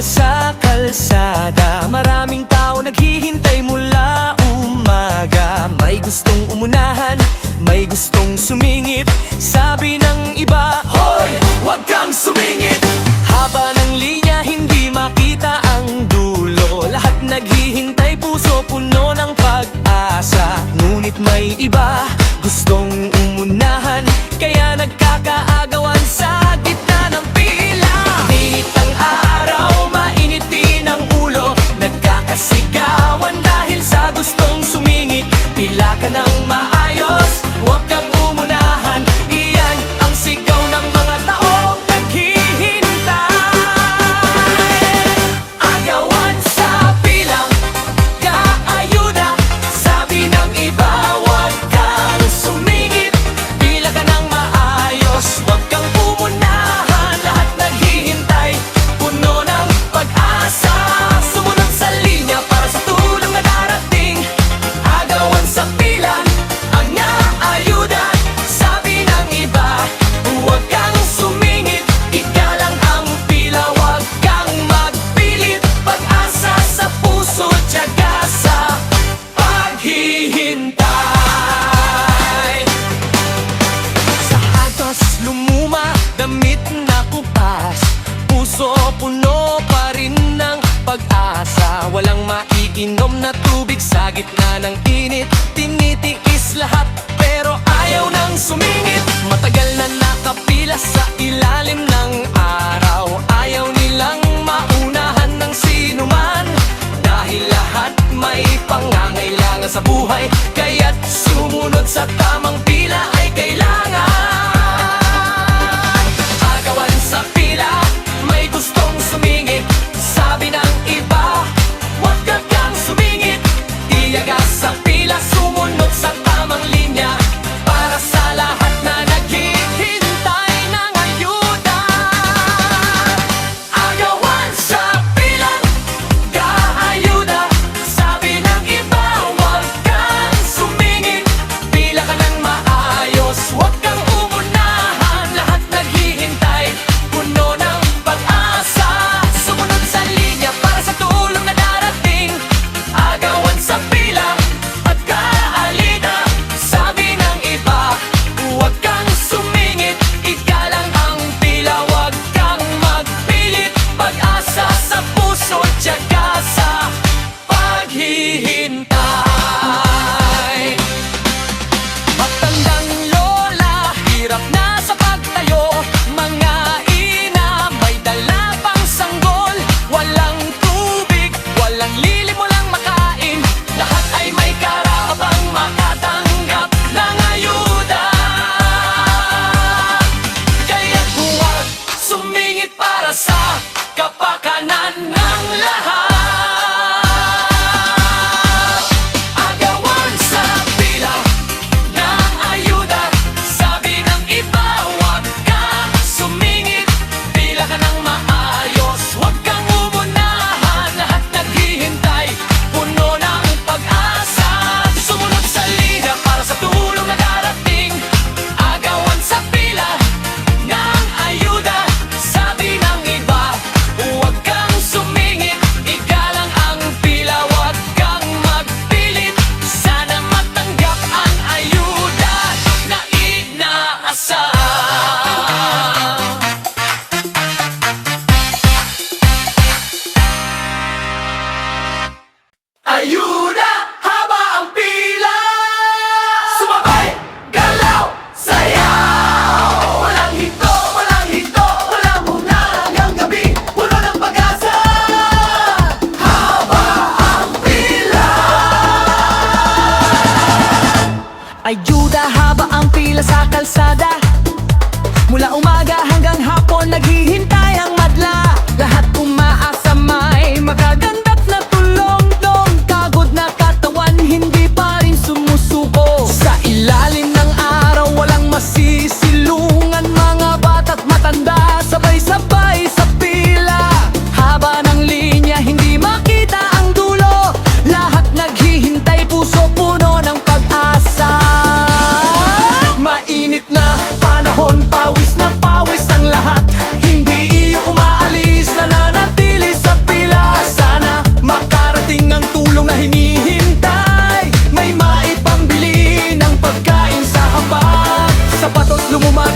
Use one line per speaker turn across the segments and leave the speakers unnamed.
kita sa kalsada, maraming tao naghihintay mula umaga. May gustong umunahan, may gustong sumingit. Sabi ng iba, hoy, wag kang sumingit. Haba ng linya, hindi makita ang dulo. Lahat naghihintay, puso puno ng pag-asa. Ngunit may iba gustong umunahan, kaya nagkakaagawan sa gitna ng pila. Init ang araw, mainit din ang ulo. Nagkakasigawan dahil sa gustong sumingit. Pila ka ng maayos, huwag kang umunahan. Iyan ang sigaw ng mga taong naghihintay. Agawan sa pila, kaayuda. Sabi ng iba, huwag kang sumingit. Pila ka ng maayos, huwag kang umunahan. Lahat naghihintay, puno ng pag-asa. Sumunod sa linya para sa tulong na darating. Agawan sa pila, ang naayuda. Sabi ng iba, huwag kang sumingit. Igalang ang pila, huwag kang magpilit. Pag-asa sa puso, tiyaga sa paghihintay. Sa hatos lumuma, damit na kupas. Puso puno pa rin ng pag-asa. Walang maiinom na tubig sa gitna ng init. Tinitiis lahat pero ayaw nang sumingit. Matagal na nakapila sa ilalim ng araw. Ayaw nilang maunahan ng sinuman, dahil lahat may pangangailangan sa buhay. Kaya't sumunod sa tamang pila ay kailangan. Agawan sa pila, may gustong sumingit. Sabi ng iba, huwag kang sumingit. Iyaga sa pila, sumunod sa tamang linya para sa lahat na naghihintay.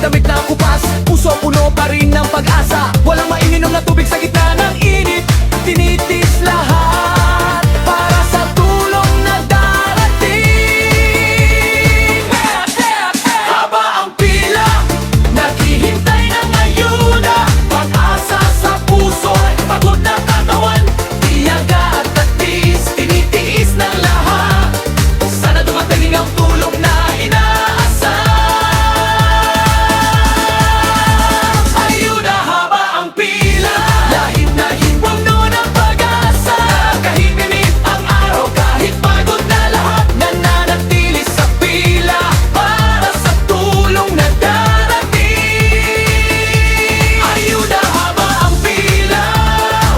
damit na kupas, puso puno pa rin ng pag-asa. Walang mainginom na tubig sa gitna ng init, tinitis lahat para sa tulong na darating. Haba ang pila, naghihintay ng ayuda, pag-asa sa puso, pagod na katawan, tiyaga at tatis, tinitiis ng lahat. Sana dumating ang tulong na inaasam. Ayuda haba ang pila, lahit na puno ng pag-asa. Kahit minit ang araw, kahit pagod na lahat, nananatili sa pila para sa tulong na darating. Ayuda haba ang pila,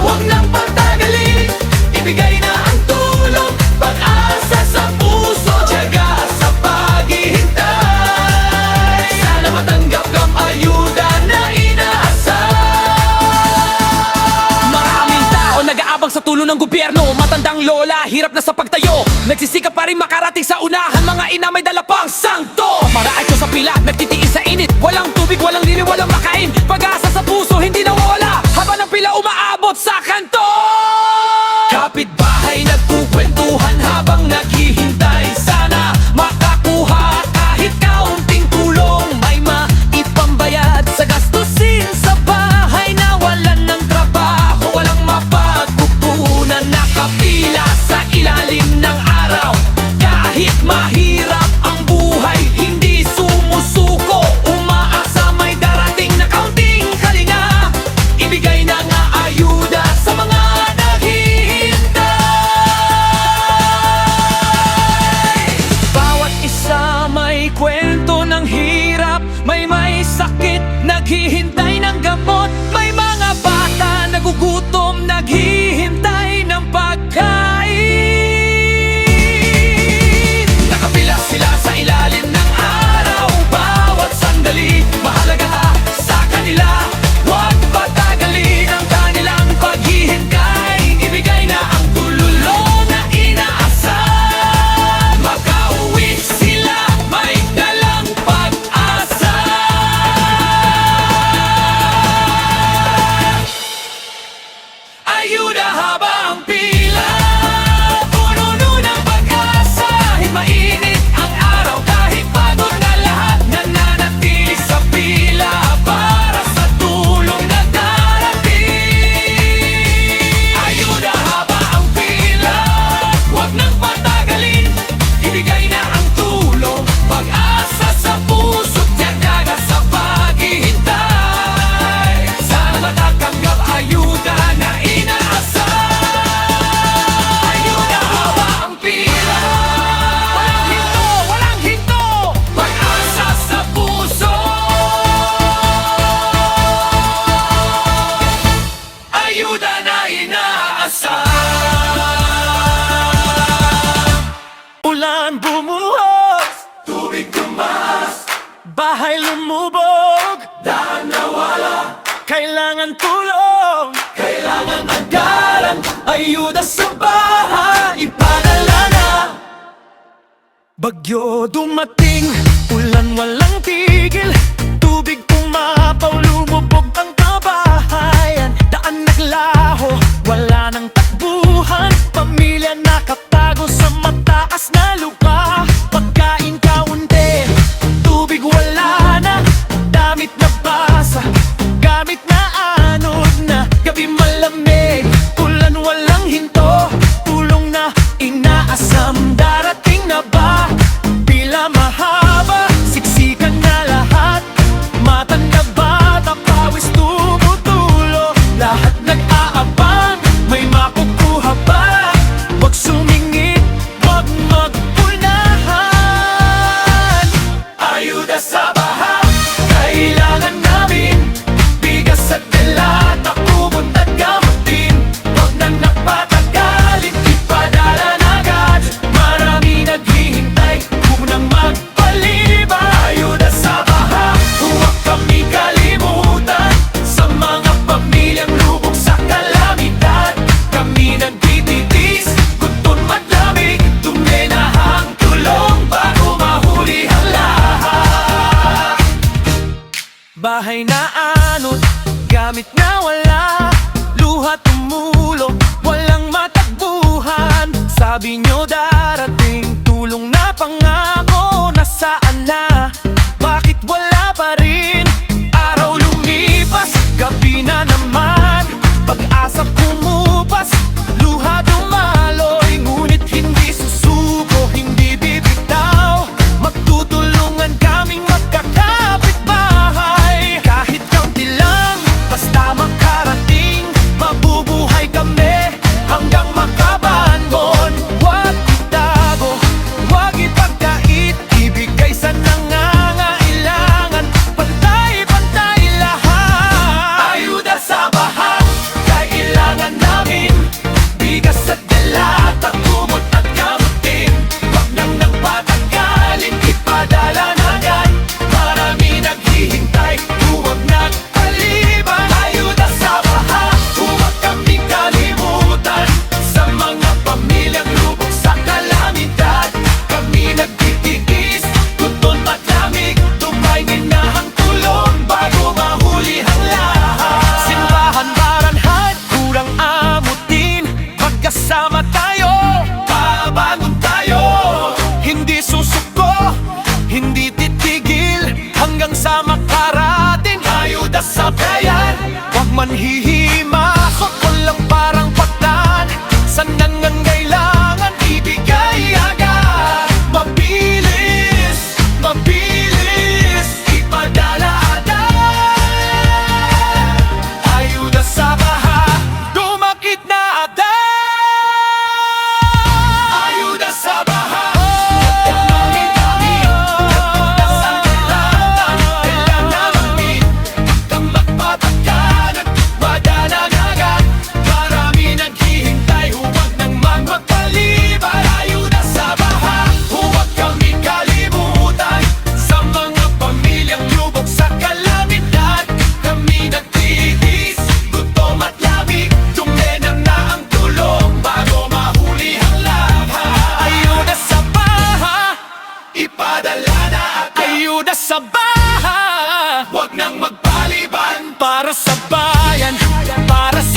huwag nang patagalin, ibigay na ang tulong, pag-asa sa puso, tiyaga sa paghihintay. Sana matanggap kang ayuda na inaasam. Maraming tao nag-aabang sa tulong ng gobyerno, matandang lola, hirap na sa pagtayo, nagsisikap pa rin makarating sa unahan, mga ina may dala pang sangto. Maraan ko sa pila, nagtitiis sa init, walang tubig, walang lilim, walang makain, pag-asa sa puso hindi nawawala, habang ang pila umaabot sa kanto. Kapitbahay nagkukwentuhan habang naghihintay, sana makakuha kahit kaunting tulong, may maipambayad sa gastusin sa bahay, nawalan ng trabaho, walang mapagkukunan, nakapila sa ilalim ng araw. Kahit mahirap ang buhay, hindi sumusuko, umaasa may darating na kaunting kalinga, ibigay na nga ayuda sa mga naghihintay. Bawat isa may kwento ng hirap, may sakit, naghihintay ng gamot, may mga bata nagugutom, naghihintay ng pagkain. Nakapila sila sa ilalim ng araw, bawat sandali mahalaga sa kanila, huwag patagalin ang kanilang paghihintay, ibigay na ang tulong na inaasam, makauwi sila may dalang pag-asa. Ayuda haba ang pila, puno ng pag-asa, kahit mainit ang araw, kahit pagod na lahat, nananatili sa pila para sa tulong na darating. Ayuda haba ang pila, huwag nang patagalin, ibigay na ang tulong, pag-asa sa puso, tiyaga sa paghihintay. Sana matatanggap ayuda na inaasam. Ayuda haba ang pila, walang hinto, pag-asa sa puso. Ayuda na inaasam. Ulan bumuhos, tubig tumaas, bahay lumubog, daan nawala, kailangan tulong, kailangan agaran, ayuda sa bahay, ipadala na. Bagyo dumating, ulan walang tigil, tubig pumapaw, lumubog ang kabahayan, daan naglaho, wala nang takbuhan, pamilya nakatago sa mataas na lupa, pagkain kaunti, tubig wala na, damit na basa, gamit na anod na, gabi malamig, ulan walang hinto, tulong na inaasam, darating na ba? Pila mahaba, siksikan na lahat, Bahay na anod, gamit na wala, luha tumulo, walang matakbuhan. Sabi nyo darating, tulong na pangako, nasaan na? Bakit wala pa rin? Araw lumipas, gabi na naman, pag-asa kumupas, luha dumaloy, ngunit hindi susuko, hindi bibitaw. Magtutulungan kaming magkakapit bahay, kahit kaunti lang, basta makarating, mabubuhay kami hanggang makabangon. Huwag itago, huwag ipagkait, ibigay sa nangangailangan, pantay-pantay lahat. Ayuda sa baha, kailangan namin, bigas at delata, kumot at kamutin. Wag nang nagpatagalin, ipadala na agad, marami naghihintay, huwag nagpaliban. Ayuda sa baha, huwag kaming kalimutan, sa mga pamilyang lubog sa kalamidad. Kami nagtitiis, gutom at lamig, tumingin na ang tulong bago mahuli ang lahat. Simbahan, baranhan, kurang amutin, magkasama tayo, babangon tayo. Hindi susuko, hindi titigil, hanggang sa makarating. Ayuda sa bayan, wag man hihimasok, walang parang pagdan, sa nangangailangan ibigay agad. Mabilis, mabilis, ipadala agad. Ayuda sa baha, dumakit na agad. Ayuda sa baha, nagtamangin kami, nagpunta sa delata, kailangan namin, kang magpapagkanan, madalang agad, marami naghihintay, huwag nang magpaliban. Ayuda sa baha, huwag kami kalimutan, sa mga pamilyang lubog sa kalamidad. Kami nagtitiis, gutom at lamig, tumenang na ang tulong bago mahuli ang lahat. Ayuda sa baha, ipadala na agad. Ayuda sa baha, wag nang magpaliban, para sa bayan, para sa